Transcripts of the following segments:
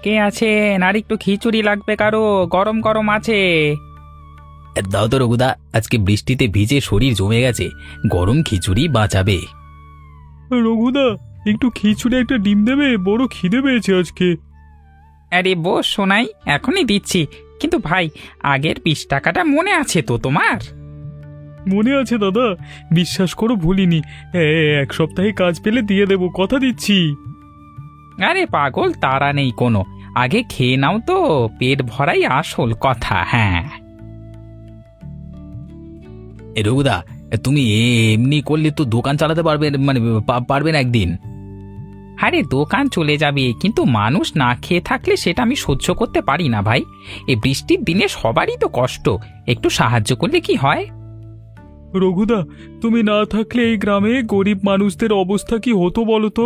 কে আছেন? আর একটু খিচুড়ি লাগবে কারো, গরম গরম আছে। দাও তো রঘুদা, আজকে বৃষ্টিতে ভিজে শরীর জমে গেছে, গরম খিচুড়ি বাঁচাবে। রঘুদা, একটু খিচুড়ি একটা ডিম দেবে, বড় খিদে পেয়েছে আজকে। আরে বস শোনাই, এখনই দিচ্ছি। কিন্তু ভাই, আগের 20 টাকাটা মনে আছে তো তোমার? মনে আছে দাদা, বিশ্বাস করো ভুলিনি। এক সপ্তাহে কাজ পেলে দিয়ে দেবো, কথা দিচ্ছি। আরে পাগল, তারা নেই কোনো। আগে খেয়ে নাও তো, পেট ভরাই আসল কথা। হ্যাঁ, রঘুদা, তুমি এমনি করলে তো দোকান চালাতে পারবে, মানে পারবে না একদিন। আরে দোকান চলে যাবে, কিন্তু মানুষ না খেয়ে থাকলে সেটা আমি সহ্য করতে পারি না ভাই। এই বৃষ্টির দিনে সবারই তো কষ্ট, একটু সাহায্য করলে কি হয়? রঘুদা, তুমি না থাকলে এই গ্রামে গরিব মানুষদের অবস্থা কি হতো বলো তো?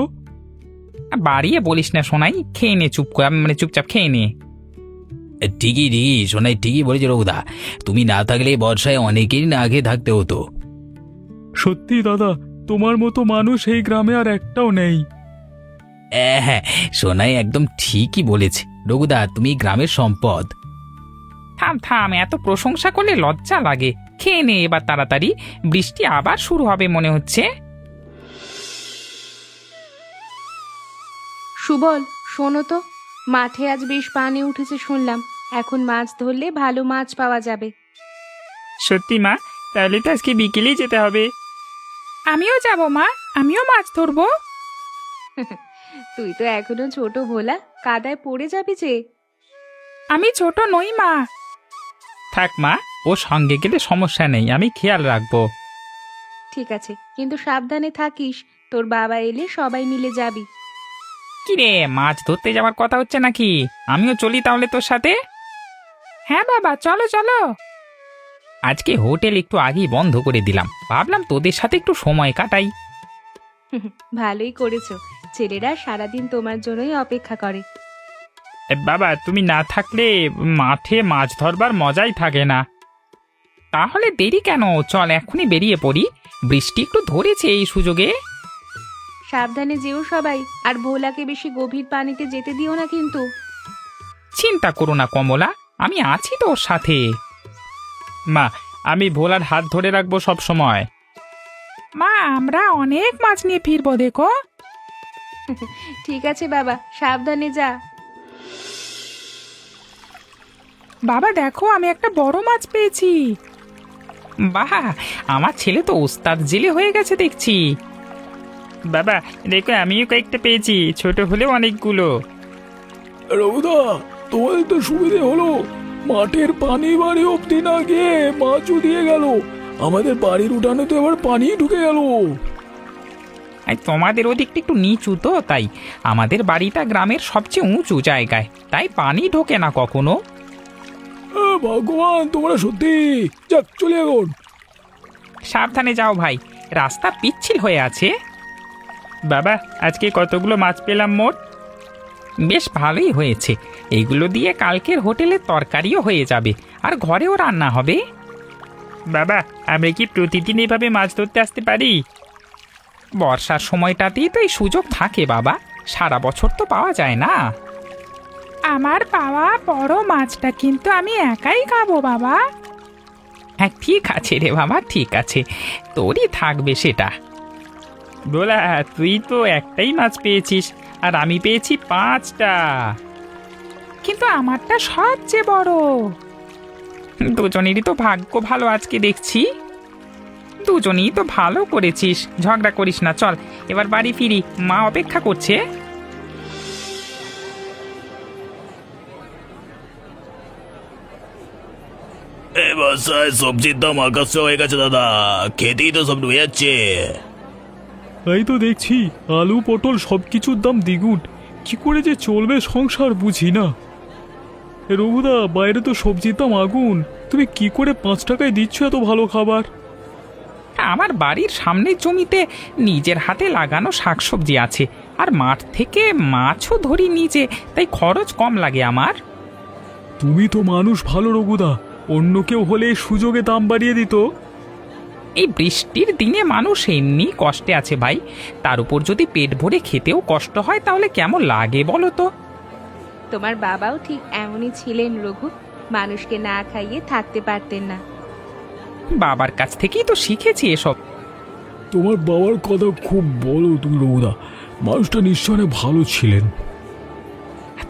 বাড়িয়ে বলিস না শোনাই, খেয়ে নে চুপ করে, মানে চুপচাপ খেয়ে নে। ঠিকই ঠিকই শোনাই, ঠিকই বলেছে রঘুদা, তুমি না থাকলে এই বর্ষায় অনেকেরই না খেয়ে থাকতে হতো। সত্যি দাদা, তোমার মতো মানুষ এই গ্রামে আর একটাও নেই। হ্যাঁ, সোনাই একদম ঠিকই বলেছে। রঘুদা, তুমি গ্রামের সম্পদ। থাম থাম, এত প্রশংসা করলে লজ্জা লাগে। খেয়ে নে এবার তাড়াতাড়ি, বৃষ্টি আবার শুরু হবে মনে হচ্ছে। সুবল, শোনো তো, মাঠে আজ বেশ পানি উঠেছে শুনলাম। এখন মাছ ধরলে ভালো মাছ পাওয়া যাবে। সত্যি মা? তাহলে তো আজকে বিকেলেই যেতে হবে। আমিও যাব মা, আমিও মাছ ধরবো। তুই তো এখনো ছোট ভোলা, কাদায় পড়ে যাবি যে। আমি ছোট নই মা। থাক মা, ও সঙ্গে গেলে সমস্যা নেই, আমি খেয়াল রাখবো। ঠিক আছে, কিন্তু সাবধানে থাকিস। তোর বাবা এলে সবাই মিলে যাবি। কি রে, মাছ ধরতে যাওয়ার কথা হচ্ছে নাকি? আমিও চলি তাহলে তোর সাথে। হ্যাঁ বাবা, চলো চলো। আজকে হোটেল একটু আগেই বন্ধ করে দিলাম, ভাবলাম তোদের সাথে একটু সময় কাটাই। ভালোই করেছো। ছেলেরা সারাদিন তোমার জন্যই অপেক্ষা করে। বাবা, তুমি না থাকলে মাঠে মাছ ধরবার মজাই থাকে না। তাহলে দেরি কেন, চল এখনই বেরিয়ে পড়ি। বৃষ্টি একটু ধরেছে এই সুযোগে। সাবধানে যেও সবাই, আর ভোলাকে বেশি গভীর পানিতে যেতে দিও না কিন্তু। চিন্তা করো না কমলা, আমি আছি তো ওর সাথে। মা, আমি ভোলার হাত ধরে রাখবো সব সময়। মা, আমরা অনেক মাছ নিয়ে ফিরবো দেখো। ঠিক আছে বাবা, সাবধানে যা। বাবা দেখো, আমি একটা বড় মাছ পেয়েছি। বাহ, আমার ছেলে তো ওস্তাদ জেলে হয়ে গেছে দেখছি। বাবা দেখো, আমিও কয়েকটা পেয়েছি, ছোট হলেও অনেকগুলো। রঘুদা, তোমার তো সুবিধে হলো, মাঠের পানি বাড়ি অব্দি না গিয়ে মাছও দিয়ে গেল। আমাদের বাড়ির উঠানে তো এবার পানি ঢুকে গেল। আর তোমাদের ওদিকটা একটু নিচু তো, তাই আমাদের বাড়িটা গ্রামের সবচেয়ে উঁচু জায়গায়, তাই পানি ঢোকে না কখনো। ভগবান, তোমরা সত্যি। যাক, চলে এখন। সাবধানে যাও ভাই, রাস্তা পিচ্ছিল হয়ে আছে। বাবা, আজকে কতগুলো মাছ পেলাম মোট? বেশ ভালোই হয়েছে, এইগুলো দিয়ে কালকের হোটেলে তরকারিও হয়ে যাবে, আর ঘরেও রান্না হবে। বাবা, আমরা কি প্রতিদিন এভাবে মাছ ধরতে আসতে পারি? বর্ষার সময়টাতেই তো এই সুযোগ থাকে বাবা, সারা বছর তো পাওয়া যায় না। আমার পাওয়া বড় মাছটা কিন্তু আমি একাই খাবো বাবা। হ্যাঁ ঠিক আছে রে বাবা, ঠিক আছে, তোরই থাকবে সেটা। বলা, তুই তো একটাই মাছ পেয়েছিস, আর আমি পেয়েছি 5টা। কিন্তু আমারটা সবচেয়ে বড়। দুজনেরই তো ভাগ্য ভালো আজকে দেখছি। দুজনেই তো ভালো করেছিস, ঝগড়া করিস না, চল এবার বাড়ি ফিরি, মা অপেক্ষা করছে। এবার সবজির দাম আকাশ হয়ে গেছে দাদা, খেতেই তো সব ডুবে যাচ্ছে। তাই তো দেখছি, আলু পটল সবকিছুর দাম দ্বিগুণ। কি করে যে চলবে সংসার বুঝি না। রঘুদা, বাইরে তো সবজির দাম আগুন, তুমি কি করে 5 টাকায় দিচ্ছ এত ভালো খাবার? আমার বাড়ির সামনের জমিতে নিজের হাতে লাগানো শাকসবজি আছে, আর মাঠ থেকে মাছও ধরি নিজে, তাই খরচ কম লাগে আমার। তুমি তো মানুষ ভালো রঘুদা, অন্য কেউ হলে সুযোগে দাম বাড়িয়ে দিত। এই বৃষ্টির দিনে মানুষ এমনি কষ্টে আছে ভাই, তার উপর যদি পেট ভরে খেতেও কষ্ট হয় তাহলে কেমন লাগে বলো তো। তোমার বাবাও ঠিক এমনই ছিলেন রঘু, মানুষকে না খাইয়ে থাকতে পারতেন না। বাবার কাছ থেকেই তো শিখেছি এসব। তোমার বাবার কথা খুব বলো তুমি রঘুদা, মানুষটা নিশ্চয় অনেক ভালো ছিলেন।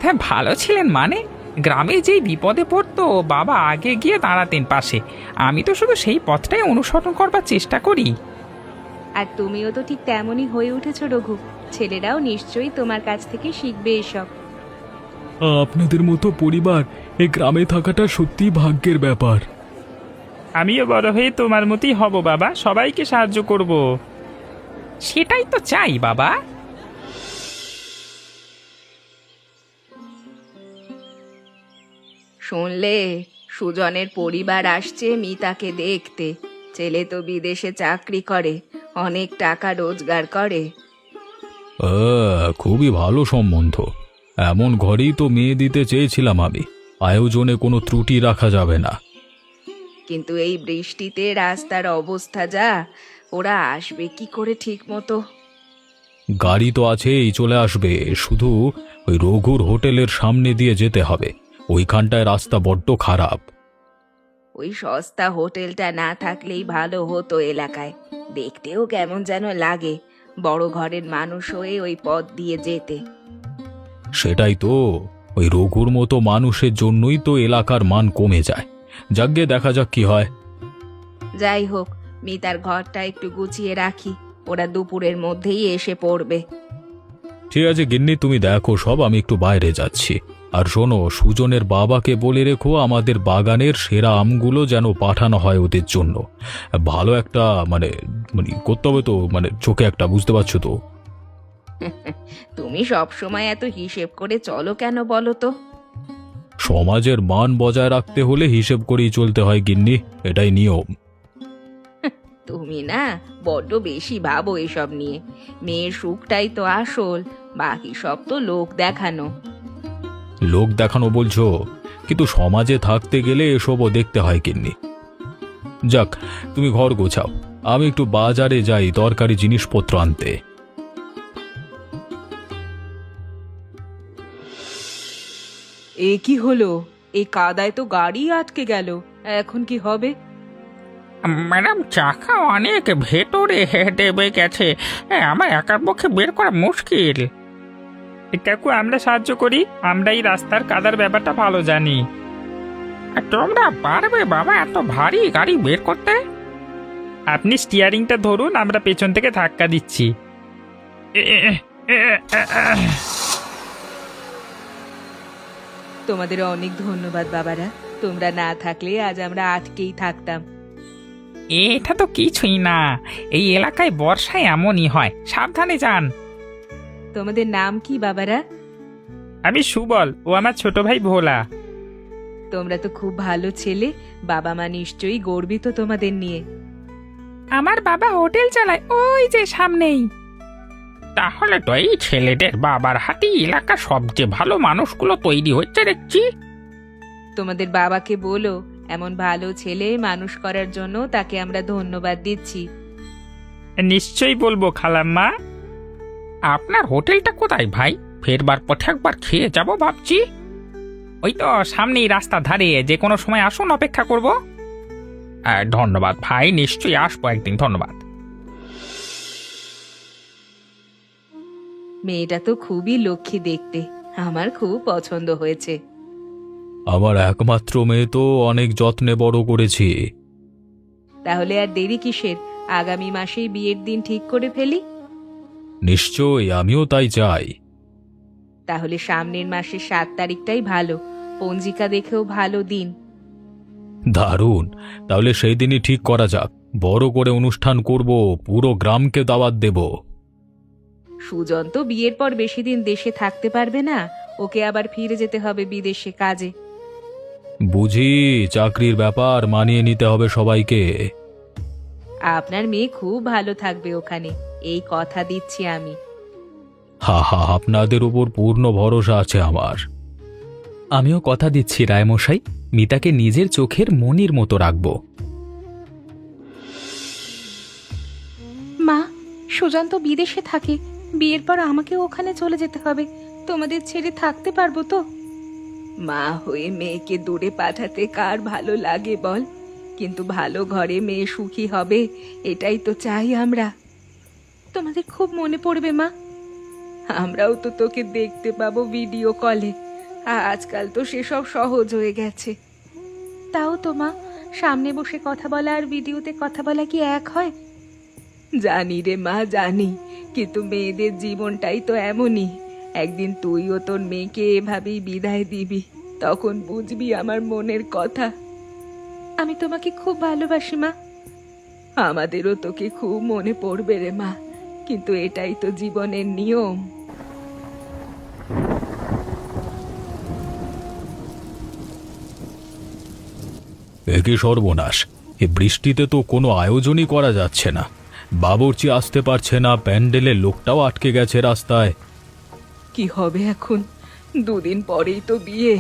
হ্যাঁ, ভালো ছিলেন মানে? গ্রামে যেই বিপদে পড়তো বাবা আগে গিয়ে দাঁড়াতেন পাশে। আমি তো শুধু সেই পথটাই অনুসরণ করবার চেষ্টা করি। আর তুমিও তো ঠিক তেমনই হয়ে উঠেছো রঘু, ছেলেরাও নিশ্চয়ই তোমার কাছ থেকে শিখবে এসব। আপনাদের মতো পরিবার এই গ্রামে থাকাটা সত্যিই ভাগ্যের ব্যাপার। আমিও বড় হয়ে তোমার মতোই হব বাবা, সবাইকে সাহায্য করব। সেটাই তো চাই বাবা। শুনলে, সুজনের পরিবার আসছে মিতাকে দেখতে। ছেলে তো বিদেশে চাকরি করে, অনেক টাকা রোজগার করে। খুবই ভালো সম্বন্ধ। এমন ঘরেই তো মেয়ে দিতে চেয়েছিলাম আমি। আয়োজনে কোনো ত্রুটি রাখা যাবে না। কিন্তু এই বৃষ্টিতে রাস্তার অবস্থা যা, ওরা আসবে কি করে ঠিক মতো? গাড়ি তো আছেই, চলে আসবে। শুধু ওই রঘুর হোটেলের সামনে দিয়ে যেতে হবে। ওইখানটায় রাস্তা বড্ড খারাপ। ওই সস্তা হোটেলটা না থাকলেই ভালো হতো এলাকায়। দেখতেও কেমন যেন লাগে, বড় ঘরের মানুষ হয়ে ওই পথ দিয়ে যেতে। সেটাই তো, ওই রঘুর মতো মানুষের জন্যই তো এলাকার মান কমে যায়। যাগ্গে দেখা যাক কি হয়। যাই হোক, মিতার ঘরটা একটু গুছিয়ে রাখি, ওরা দুপুরের মধ্যেই এসে পড়বে। ঠিক আছে গিন্নি, তুমি দেখো সব, আমি একটু বাইরে যাচ্ছি। আর শোনো, সুজনের বাবাকে বলে রেখো আমাদের বাগানের সেরা আমগুলো যেন পাঠানো হয় ওদের জন্য। ভালো একটা মানে মানে করতে হবে তো, মানে চোখে একটা, বুঝতে পারছো তো? তুমি সব সময় এত হিসেব করে চলো কেন বলো তো? সমাজের মান বজায় রাখতে হলে হিসেব করেই চলতে হয় গিন্নি, এটাই নিয়ম। তুমি না বড্ড বেশি ভাবো এসব নিয়ে। মেয়ের সুখটাই তো আসল, বাকি সব তো লোক দেখানো। লোক দেখানো বলছো, কিন্তু সমাজে থাকতে গেলে এসবও দেখতে হয় গিন্নি। যাক, তুমি ঘর গোছাও, আমি একটু বাজারে যাই দরকারি জিনিসপত্র আনতে। এ কি হলো? এই কাদায় তো গাড়ি আটকে গেল, এখন কি হবে? ম্যাডাম, চাকা অনেক ভেতরে দেবে গেছে, আমার একার পক্ষে বের করা মুশকিল। কাকু, আমরা সাহায্য করি, আমরা এই রাস্তার কাদার ব্যাপারটা ভালো জানি। তোমরা পারবে বাবা এত ভারী গাড়ি বের করতে? আপনি স্টিয়ারিংটা ধরুন, আমরা পেছন থেকে ধাক্কা দিচ্ছি। তোমাদের অনেক ধন্যবাদ বাবারা, তোমরা না থাকলে আজ আমরা আটকেই থাকতাম। এটা তো কিছুই না, এই এলাকায় বর্ষায় এমনই হয়, সাবধানে যান। তোমাদের নাম কি বাবারা? আমি সুবল, ও আমার ছোট ভাই ভোলা। তোমরা তো খুব ভালো ছেলে, বাবা মা নিশ্চয়ই গর্বিত তোমাদের নিয়ে। আমার বাবা হোটেল চালায় ওই যে সামনেই। তাহলে তো এই ছেলেদের বাবার হাতেই এলাকার সবচেয়ে ভালো মানুষগুলো তৈরি হচ্ছে দেখছি। তোমাদের বাবাকে বলো এমন ভালো ছেলে মানুষ করার জন্য তাকে আমরা ধন্যবাদ দিচ্ছি। নিশ্চয়ই বলবো খালাম্মা। আপনার হোটেলটা কোথায় ভাই? ফেরবার পথে একবার খেয়ে যাব ভাবছি। ওই তো সামনেই রাস্তা ধারে, যে কোনো সময় আসুন, অপেক্ষা করব। ধন্যবাদ ভাই, নিশ্চয়ই আসবো একদিন, ধন্যবাদ। মেয়েটা তো খুবই লক্ষ্মী দেখতে, আমার খুব পছন্দ হয়েছে। আমার একমাত্র মেয়ে তো, অনেক যত্নে বড় করেছি। তাহলে আর দেরি কিসের? আগামী মাসেই বিয়ের দিন ঠিক করে ফেলি। নিশ্চয়ই, আমিও তাই চাই। তাহলে সামনের মাসের 7 তারিখটাই ভালো, পঞ্জিকা দেখেও ভালো দিন। দারুণ, তাহলে সেই দিনই ঠিক করা যাক। বড় করে অনুষ্ঠান করব, পুরো গ্রামকে দাওয়াত দেব। সুজন তো বিয়ের পর বেশি দিন দেশে থাকতে পারবে না, ওকে আবার ফিরে যেতে হবে বিদেশে কাজে। বুঝি, চাকরির ব্যাপার, মানিয়ে নিতে হবে সবাইকে। আপনার মেয়ে খুব ভালো থাকবে ওখানে, এই কথা দিচ্ছি আমি। হা হা, আপনাদের উপর পূর্ণ ভরসা আছে আমার। আমিও কথা দিচ্ছি রায়মশাই, মিতাকে নিজের চোখের মনির মতো রাখব। মা, সুজন তো বিদেশে থাকে, বিয়ের পর আমাকে ওখানে চলে যেতে হবে। তোমাদের ছেড়ে থাকতে পারবো তো? মা হয়ে মেয়েকে দূরে পাঠাতে কার ভালো লাগে বল, কিন্তু ভালো ঘরে মেয়ে সুখী হবে এটাই তো চাই আমরা। তোমাদের খুব মনে পড়বে মা। আমরাও তো তোকে দেখতে পাবো ভিডিও কলে। আজকাল তো সেসব সহজ হয়ে গেছে। তাও তো মা, সামনে বসে কথা বলা আর ভিডিওতে কথা বলা কি এক হয়? জানি রে মা, জানি, কিন্তু মেয়েদের জীবনটাই তো এমনই। একদিন তুইও তোর মেয়েকে এভাবেই বিদায় দিবি, তখন বুঝবি আমার মনের কথা। আমি তোমাকে খুব ভালোবাসি মা। আমাদেরও তোকে খুব মনে পড়বে রে মা, কিন্তু এটাই তো জীবনের নিয়ম। একে সর্বনাশ! এ বৃষ্টিতে তো কোনো আয়োজনই করা যাচ্ছে না। বাবুর্চি আসতে পারছে না, প্যান্ডেলের লোকটাও আটকে গেছে রাস্তায়। কি হবে এখন? দুদিন পরেই তো বিয়ে,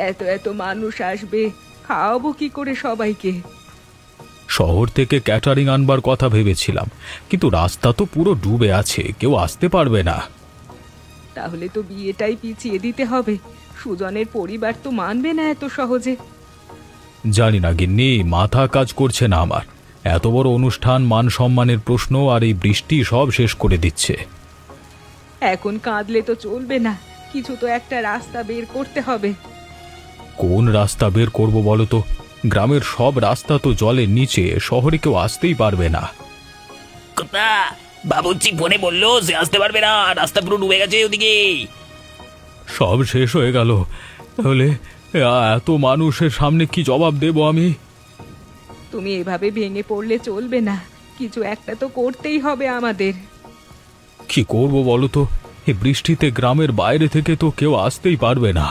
এত এত মানুষ আসবে, খাওয়াবো কি করে সবাইকে? শহর থেকে ক্যাটারিং আনবার কথা ভেবেছিলাম, কিন্তু রাস্তা তো পুরো ডুবে আছে, কেউ আসতে পারবে না। তাহলে তো বিয়েটাই পিছিয়ে দিতে হবে। সুজনের পরিবার তো মানবে না এত সহজে। জানি না গিন্নি, মাথা কাজ করছে না আমার। এত বড় অনুষ্ঠান, মান সম্মানের প্রশ্ন, আর এই বৃষ্টি সব শেষ করে দিচ্ছে। এখন কাঁদলে তো চলবে না, কিছু তো একটা রাস্তা বের করতে হবে। কোন রাস্তা বের করব বলো তো? গ্রামের সব রাস্তা তো জলের নিচে, শহরে কেউ আসতেই পারবে না। কথা বাবুর্চি ফোনে বললো সে আসতে পারবে না, রাস্তা পুরো ডুবে গেছে ওদিকে। সব শেষ হয়ে গেল। তাহলে এত মানুষের সামনে কি জবাব দেব আমি? তুমি এভাবে ভেঙে পড়লে চলবে না, কিছু একটা তো করতেই হবে আমাদের। কি করব বলো তো? এই বৃষ্টিতে গ্রামের বাইরে থেকে তো কেউ আসতেই পারবে না।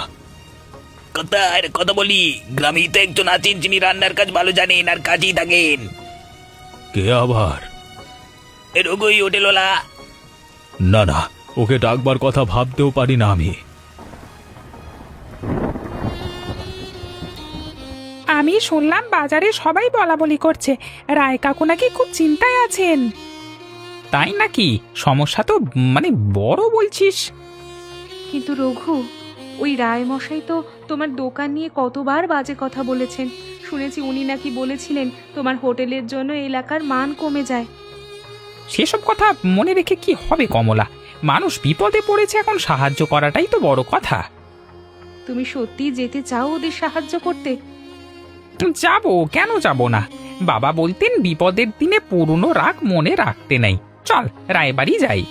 কথা বলি, গ্রামেই তো একজন আছেন যিনি রান্নার কাজ ভালো জানেন আর কাজই থাকেন। কে আবার? রঘুই হোটেলওয়ালা। না না, ওকে ডাকবার কথা ভাবতেও পারি না আমি। আমি শুনলাম বাজারে সবাই বলা বলি করছে রায় কাকু নাকি খুব চিন্তায় আছেন। তাই নাকি? সমস্যা তো মানে বড় বলছিস। কিন্তু রঘু, ওই রায় মশাই তো তোমার দোকান নিয়ে কতবার বাজে কথা বলেছেন। শুনেছি উনি নাকি বলেছিলেন তোমার হোটেলের জন্য এলাকার মান কমে যায়। সেসব কথা মনে রেখে কি হবে কমলা? মানুষ বিপদে পড়েছে, এখন সাহায্য করাটাই তো বড় কথা। তুমি সত্যি যেতে চাও ওদের সাহায্য করতে? যাব, কেন যাব না? বাবা বলতেন বিপদের দিনে পুরনো রাগ মনে রাখতে নাই। চল রায়বাড়ি যাই।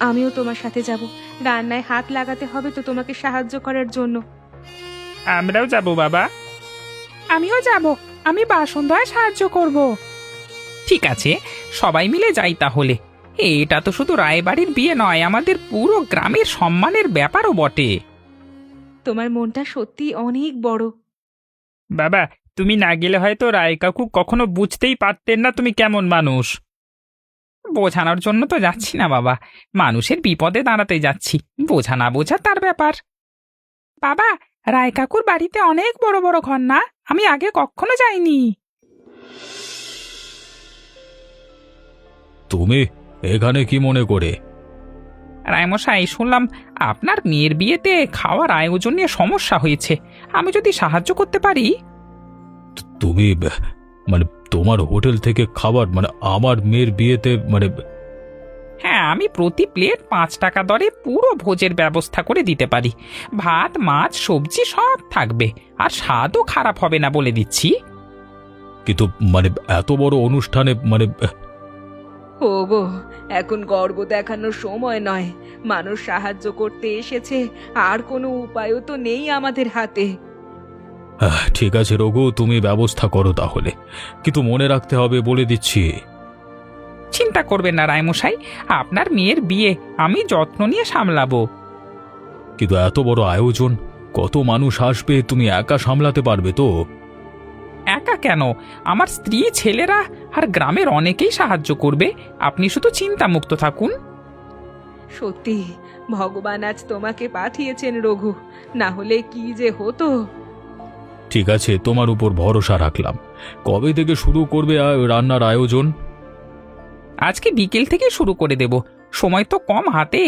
আমিও তোমার সাথে যাব। রান্নায় হাত লাগাতে হবে তো তোমাকে সাহায্য করার জন্য। আমরাও যাব বাবা। আমিও যাব, আমি বাসন ধোয়ায় সাহায্য করব। ঠিক আছে, সবাই মিলে যাই তাহলে। এটা তো শুধু রায়বাড়ির বিয়ে নয়, আমাদের পুরো গ্রামের সম্মানের ব্যাপারও বটে। তোমার মনটা সত্যি অনেক বড়। বাবা, তুমি না গেলে হয়তো রায় কাকু কখনো বুঝতেই পারতেন না তুমি কেমন মানুষ। বোঝানোর জন্য তো যাচ্ছি না বাবা, মানুষের বিপদে দাঁড়াতে যাচ্ছি। বোঝা না বোঝা তার ব্যাপার। বাবা, রায় কাকুর বাড়িতে অনেক বড় বড় ঘর না? আমি আগে কখনো যাইনি। তুমি এখানে কি মনে করে? রায়মশাই, শুনলাম আপনার মেয়ের বিয়েতে খাওয়ার আয়োজন নিয়ে সমস্যা হয়েছে। আমি যদি সাহায্য করতে পারি। তুমি মানে তোমার হোটেল থেকে খাবার, মানে আমার মেয়ের বিয়েতে, মানে? হ্যাঁ, আমি প্রতি প্লেট 5 টাকা দরে পুরো ভোজের ব্যবস্থা করে দিতে পারি। ভাত, মাছ, সবজি সব থাকবে, আর স্বাদও খারাপ হবে না বলে দিচ্ছি। কিন্তু মানে এত বড় অনুষ্ঠানে, মানে? ওগো, এখন গর্ব দেখানোর সময় নয়। মানুষ সাহায্য করতে এসেছে, আর কোনো উপায়ও তো নেই আমাদের হাতে। ঠিক আছে রঘু, তুমি ব্যবস্থা করো তাহলে, কিন্তু মনে রাখতে হবে, বলে দিচ্ছি। চিন্তা করবেন না রায়মশাই, আপনার মেয়ের বিয়ে আমি যত্ন নিয়ে সামলাবো। কিন্তু এত বড় আয়োজন, কত মানুষ আসবে, তুমি একা সামলাতে পারবে তো? একা কেন, আমার স্ত্রী, ছেলেরা আর গ্রামের অনেকেই সাহায্য করবে। আপনি শুধু চিন্তামুক্ত থাকুন। সত্যি ভগবান আজ তোমাকে পাঠিয়েছেন রঘু, না হলে কি যে হতো। ঠিক আছে, তোমার উপর ভরসা রাখলাম। কবে থেকে শুরু করবে রান্নার আয়োজন? আজকে বিকেল থেকে শুরু করে দেব, সময় তো কম হাতে।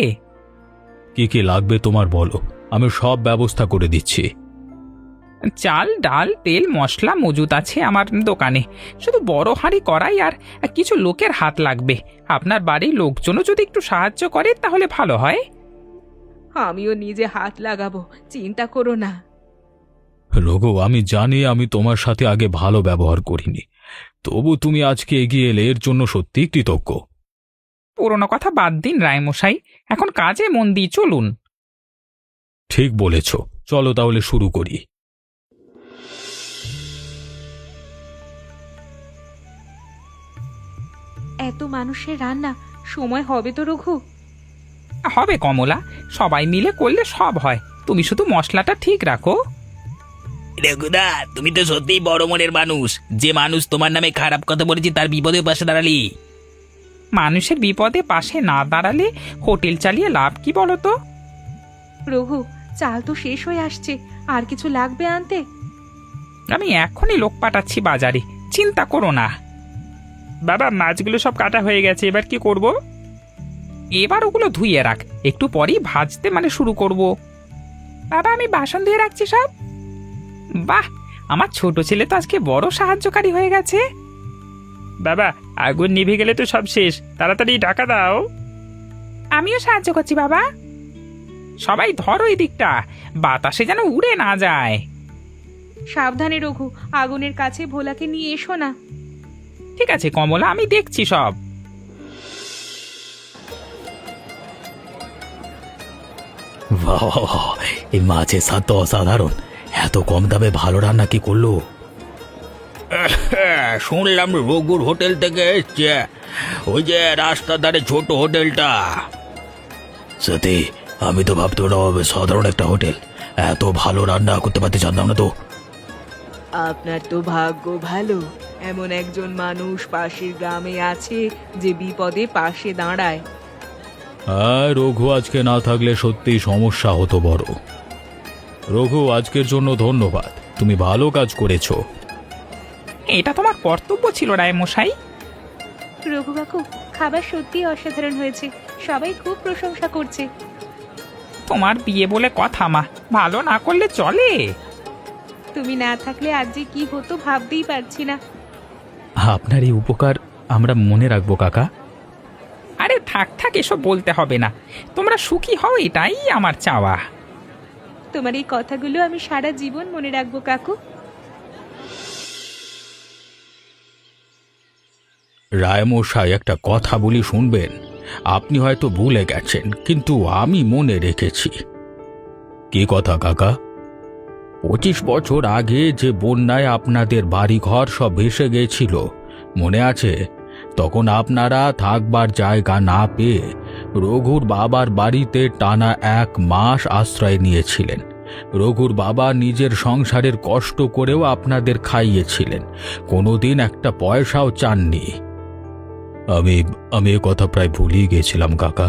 কি কি লাগবে তোমার বলো, আমি সব ব্যবস্থা করে দিচ্ছি। চাল ডাল তেল মশলা মজুত আছে আমার দোকানে, শুধু বড় হাঁড়ি কড়াই আর কিছু লোকের হাত লাগবে। আপনার বাড়ির লোকজনও যদি একটু সাহায্য করে তাহলে ভালো হয়। আমিও নিজে হাত লাগাবো, চিন্তা করো না। রঘু, আমি জানি আমি তোমার সাথে আগে ভালো ব্যবহার করিনি, তবু তুমি আজকে এগিয়ে এলে এর জন্য সত্যি কৃতজ্ঞ। পুরোনো কথা বাদ দিন রায়মশাই, এখন কাজে মন দিয়ে চলুন। ঠিক বলেছ, চলো তাহলে শুরু করি। এত মানুষের রান্না, সময় হবে তো রঘু? হবে কমলা, সবাই মিলে করলে সব হয়। তুমি শুধু মশলাটা ঠিক রাখো। রঘুদা, তুমি তো সত্যিই বড় মনের মানুষ। যে মানুষ তোমার নামে খারাপ কথা বলেছি তার বিপদে পাশে দাঁড়ালি। মানুষের বিপদে পাশে না দাঁড়ালে হোটেল চালিয়ে লাভ কি বলো তো? রঘু, চাল তো শেষ হয়ে আসছে, আর কিছু লাগবে আনতে? আমি এখনই লোক পাঠাচ্ছি বাজারে, চিন্তা করো না। বাবা, মাছগুলো সব কাটা হয়ে গেছে, এবার কি করব? এবার ওগুলো ধুইয়ে রাখ, একটু পরেই ভাজতে শুরু করব। বাবা, আমি বাসন ধুয়ে রাখছি সব। বাহ, আমার ছোট ছেলে তো আজকে বড় সাহায্যকারী হয়ে গেছে। বাবা, আগুন নিভে গেলে তো সব শেষ, তাড়াতাড়ি ঢাকা দাও। আমিও সাহায্য করছি বাবা। সবাই ধরো এই দিকটা, বাতাসে যেন উড়ে না যায়। সাবধানে রঘু, আগুনের কাছে ভোলাকে নিয়ে এসো না। ঠিক আছে কমলা, আমি দেখছি সব। বাহ, এই মাছের স্বাদ তো অসাধারণ। এত কম দামে ভালো রান্না কি করলো? শুনলাম রঘুর হোটেল থেকে এসছে, ওই যে রাস্তার ধারে ছোট হোটেলটা। সত্যি, আমি তো ভাবতে ওটা হবে সাধারণ একটা হোটেল। এত ভালো রান্না করতে পারতে জানতাম না তো। আপনার তো ভাগ্য ভালো, এমন একজন মানুষ পাশের গ্রামে আছে যে বিপদে পাশে দাঁড়ায়। হ্যাঁ, রঘু আজকে না থাকলে সত্যি সমস্যা হতো বড়। রঘু, আজকের জন্য ধন্যবাদ, তুমি ভালো কাজ করেছো। এটা তোমার কর্তব্য ছিল রায়মশাই। রঘু কাকু, খাবার সত্যি অসাধারণ হয়েছে, সবাই খুব প্রশংসা করছে। তোমার বিয়ে বলে কথা মা, ভালো না করলে চলে? তুমি না থাকলে আজ যে কি হতো ভাবতেই পারছি না। আপনার এই উপকার আমরা মনে রাখবো কাকা। আরে থাক থাক, এসব বলতে হবে না। তোমরা সুখী হও, এটাই আমার চাওয়া। তোমার এই কথাগুলো আমি সারা জীবন মনে রাখবো কাকু। রায়মশাই, একটা কথা বলি শুনবেন? আপনি হয়তো ভুলে গেছেন, কিন্তু আমি মনে রেখেছি। কি কথা কাকা? 25 বছর আগে যে বন্যায় আপনাদের বাড়িঘর সব ভেসে গেছিল, মনে আছে? তখন আপনারা থাকবার জায়গা না পেয়ে রঘুর বাবার বাড়িতে টানা 1 মাস আশ্রয় নিয়েছিলেন। রঘুর বাবা নিজের সংসারের কষ্ট করেও আপনাদের খাইয়েছিলেন, কোনোদিন একটা পয়সাও চাননি। আমি এ কথা প্রায় ভুলেই গেছিলাম কাকা।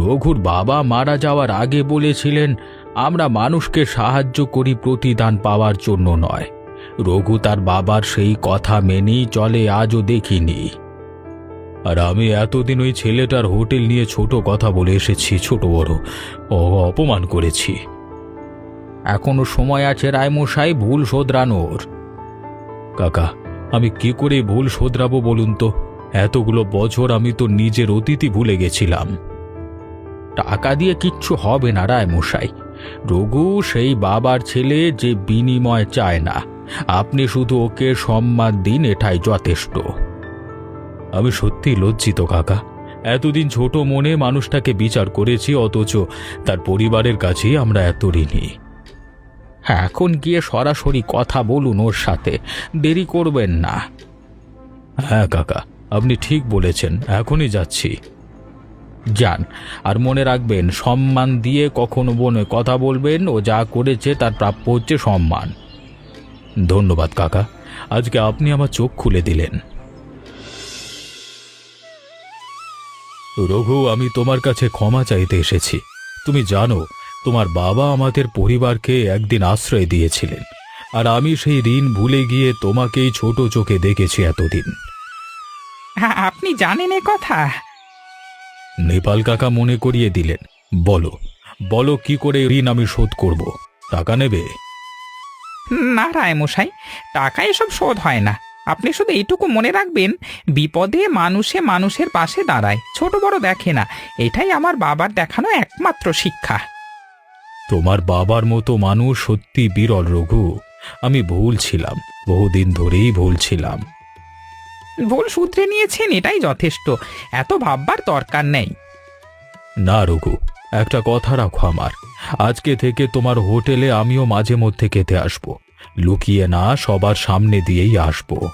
রঘুর বাবা মারা যাওয়ার আগে বলেছিলেন, আমরা মানুষকে সাহায্য করি প্রতিদান পাওয়ার জন্য নয়। রঘু তার বাবার সেই কথা মেনেই চলে, আজও দেখিনি। আর আমি এতদিন ওই ছেলেটার হোটেল নিয়ে ছোট কথা বলে এসেছি, ছোট বড় অপমান করেছি। এখনো সময় আছে রায়মশাই ভুল শোধরানোর। কাকা, আমি কি করে ভুল শোধরাবো বলুন তো? এতগুলো বছর আমি তো নিজের অতীতই ভুলে গেছিলাম। টাকা দিয়ে কিচ্ছু হবে না রায়মশাই। রঘু সেই বাবার ছেলে যে বিনিময় চায় না, আপনি শুধু ওকে সম্মান দিন, এটাই যথেষ্ট। আমি সত্যি লজ্জিত কাকা, এতদিন ছোট মনে মানুষটাকে বিচার করেছি, অথচ তার পরিবারের কাছেই আমরা এত ঋণী। এখন গিয়ে সরাসরি কথা বলুন ওর সাথে, দেরি করবেন না। হ্যাঁ কাকা, আপনি ঠিক বলেছেন, এখনই যাচ্ছি। যান, আর মনে রাখবেন সম্মান দিয়ে কখনো বনে কথা বলবেন, ও যা করেছে তার প্রাপ্য হচ্ছে সম্মান। ধন্যবাদ কাকা, আজকে আপনি আমার চোখ খুলে দিলেন। রঘু, আমি তোমার কাছে ক্ষমা চাইতে এসেছি। তুমি জানো, তোমার বাবা আমাদের পরিবারকে একদিন আশ্রয় দিয়েছিলেন, আর আমি সেই ঋণ ভুলে গিয়ে তোমাকেই ছোট চোখে দেখেছি এতদিন। হ্যাঁ, আপনি জানেন এ কথা? নেপাল কাকা মনে করিয়ে দিলেন, বলো বলো কি করে ঋণ আমি শোধ করব? টাকা নেবে? না রায়মশাই, টাকা এসব শোধ হয় না। আপনি শুধু এইটুকু মনে রাখবেন, বিপদে মানুষে মানুষের পাশে দাঁড়ায়, ছোট বড় দেখে না। এটাই আমার বাবার দেখানো একমাত্র শিক্ষা। তোমার বাবার মতো মানুষ সত্যি বিরল রঘু। আমি ভুল ছিলাম, বহুদিন ধরেই ভুল ছিলাম। ভুল সূত্রে নিয়েছেন, এটাই যথেষ্ট। এত ভাববার দরকার নেই। না রঘু, একটা কথা রাখো আমার, আজকে থেকে তোমার হোটেলে আমিও মাঝে মধ্যে খেতে আসবো। লুকিয়ে না, সবার সামনে দিয়েই আসবো।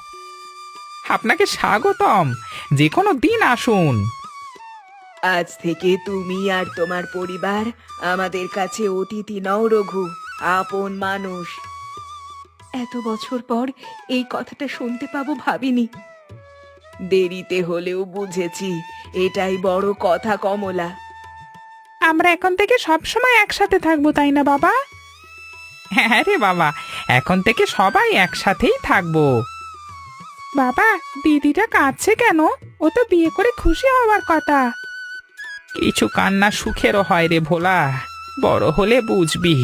আপনাকে স্বাগতম, যে কোনো দিন আসুন। আজ থেকে তুমি আর তোমার পরিবার আমাদের কাছে অতিথি নও রঘু, আপন মানুষ। এত বছর পর এই কথাটা শুনতে পাবো ভাবিনি। দেরিতে হলেও বুঝেছি, এটাই বড় কথা কমলা। আমরা এখন থেকে সব সময় একসাথে থাকবো, তাই না বাবা? হ্যাঁ রে বাবা, এখন থেকে সবাই একসাথেই থাকবো। বাবা, দিদিটা কাঁদছে কেন? ও তো বিয়ে করে খুশি হওয়ার কথা। কিছু কান্না সুখেরও হয় রে ভোলা, বড় হলে বুঝবি।